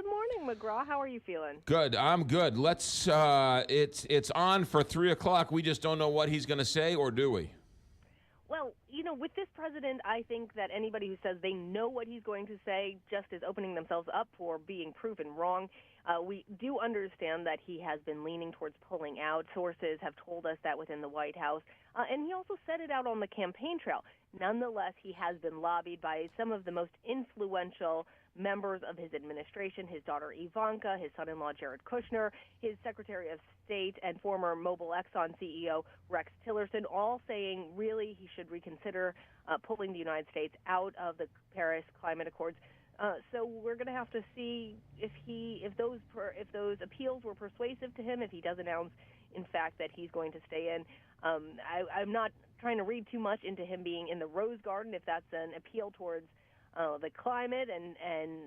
morning, McGraw. How are you feeling? Good. I'm good. Let's. It's on for 3:00. We just don't know what he's going to say, or do we? Well, with this president, I think that anybody who says they know what he's going to say just is opening themselves up for being proven wrong. We do understand that he has been leaning towards pulling out. Sources have told us that within the White House. And he also said it out on the campaign trail. Nonetheless, he has been lobbied by some of the most influential members of his administration, his daughter Ivanka, his son-in-law Jared Kushner, his Secretary of State and former Mobil Exxon CEO Rex Tillerson, all saying really he should reconsider pulling the United States out of the Paris Climate Accords. So we're going to have to see if those appeals were persuasive to him, if he does announce, in fact, that he's going to stay in. I'm not trying to read too much into him being in the Rose Garden, if that's an appeal towards the climate and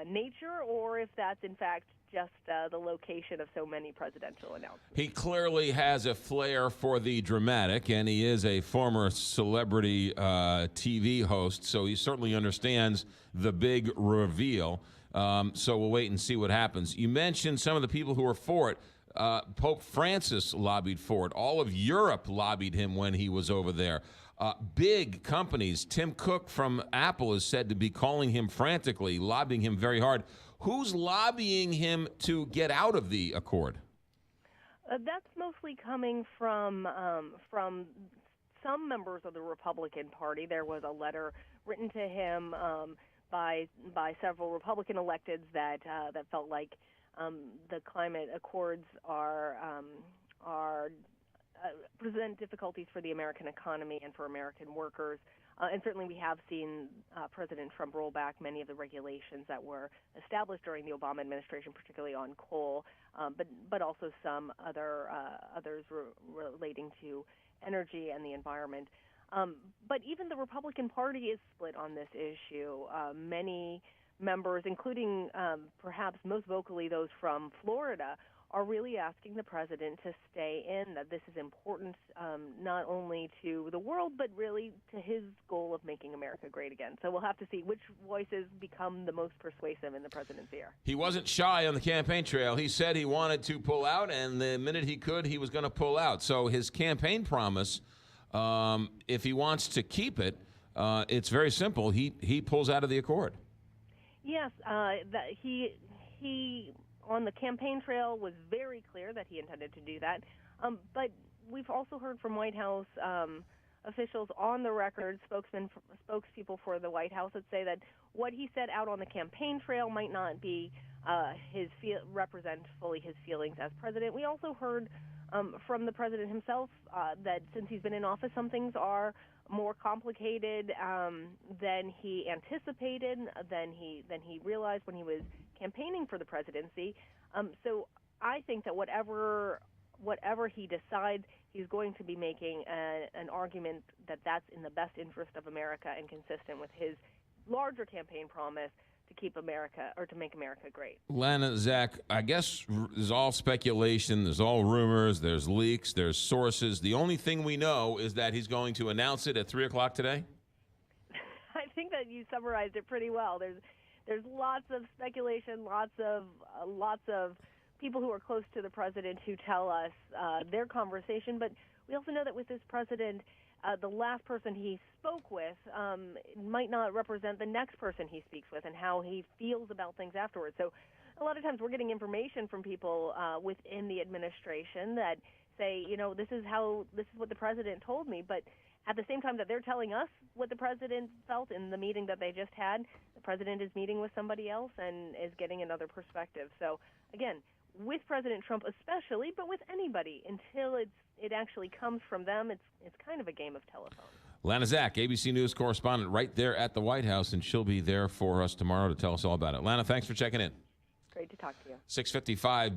nature, or if that's, in fact, just the location of so many presidential announcements. He clearly has a flair for the dramatic, and he is a former celebrity TV host, so he certainly understands the big reveal. So we'll wait and see what happens. You mentioned some of the people who are for it. Pope Francis lobbied for it. All of Europe lobbied him when he was over there. Big companies, Tim Cook from Apple is said to be calling him frantically, lobbying him very hard. Who's lobbying him to get out of the accord? That's mostly coming from some members of the Republican Party. There was a letter written to him by several Republican electeds that felt like the climate accords present difficulties for the American economy and for American workers. And certainly we have seen President Trump roll back many of the regulations that were established during the Obama administration, particularly on coal, but also some others relating to energy and the environment. But even the Republican Party is split on this issue. Many members, including perhaps most vocally those from Florida, are really asking the president to stay in, that this is important not only to the world, but really to his goal of making America great again. So we'll have to see which voices become the most persuasive in the president's ear. He wasn't shy on the campaign trail. He said he wanted to pull out, and the minute he could, he was going to pull out. So his campaign promise, if he wants to keep it, it's very simple. He pulls out of the accord. Yes, he on the campaign trail was very clear that he intended to do that. But we've also heard from White House officials on the record, spokespeople for the White House, that say that what he said out on the campaign trail might not be represent fully his feelings as president. We also heard from the president himself that since he's been in office, some things are more complicated than he anticipated, than he realized when he was campaigning for the presidency. So I think that whatever he decides, he's going to be making an argument that that's in the best interest of America and consistent with his larger campaign promise to keep America, or to make America great. Lana, Zach, I guess there's all speculation, there's all rumors, there's leaks, there's sources. The only thing we know is that he's going to announce it at 3:00 today? I think that you summarized it pretty well. There's lots of speculation, lots of people who are close to the president who tell us their conversation, but we also know that with this president, the last person he spoke with might not represent the next person he speaks with and how he feels about things afterwards. So a lot of times we're getting information from people within the administration that say, this is what the president told me, but at the same time that they're telling us what the president felt in the meeting that they just had, the president is meeting with somebody else and is getting another perspective. So again, with President Trump especially, but with anybody, until it actually comes from them, it's kind of a game of telephone. Lana Zak, ABC News correspondent right there at the White House, and she'll be there for us tomorrow to tell us all about it. Lana, thanks for checking in. Great to talk to you. 6:55.